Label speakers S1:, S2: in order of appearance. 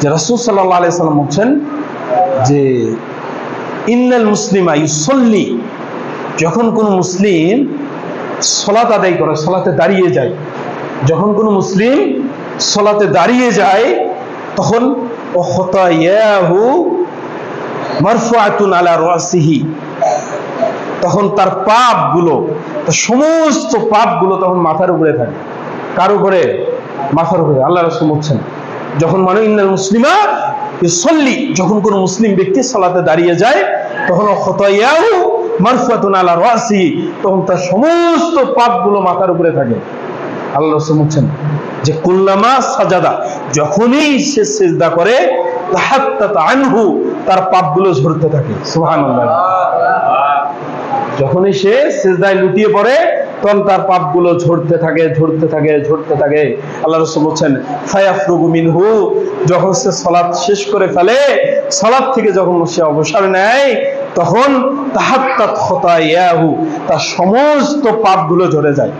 S1: যে রাসূল সাল্লাল্লাহু আলাইহি সাল্লাম বলছেন যে ইন্নাল মুসলিমা ইউসাল্লি, যখন কোন মুসলিম সালাত আদায় করে, সালাতে দাঁড়িয়ে যায়, যখন কোন মুসলিম সালাতে দাঁড়িয়ে যায় তখন খাতায়াহু মারফুআতুন আলা রাসিহি, তখন তার পাপগুলো, সমস্ত পাপগুলো তখন মাথার উপরে থাকে। কার উপরে? মাথার উপরে। আল্লাহ রাসূল বলছেন যখন মানে ইন্নাল মুসলিমা ইউসাল্লি, যখন কোন মুসলিম ব্যক্তি সালাতে দাঁড়িয়ে যায় তখন খাতায়াহু মারফুআতুন আলা রাসিহি, তখন তার সমস্ত পাপগুলো মাথার উপরে থাকে। আল্লাহ রাসূল বলছেন যে কুল্লামা সাজাদা, যখনই সে সিজদা করে তাহাত্তাত আনহু, তার পাপগুলো ঝরতে থাকে। সুবহানাল্লাহ। যখনই সে সিজদায় লুটিয়ে পড়ে তখন তার পাপগুলো ঝরতে থাকে, ঝরতে থাকে, ঝরতে থাকে। আল্লাহ রাসূল বলেন ফায়াফরুগু মিনহু, যখন সে সালাত শেষ করে ফেলে, সালাত থেকে যখন সে অবসর নেয় তখন তাহাত্তাত খাতায়াহু, তার সমস্ত পাপগুলো ঝরে যায়।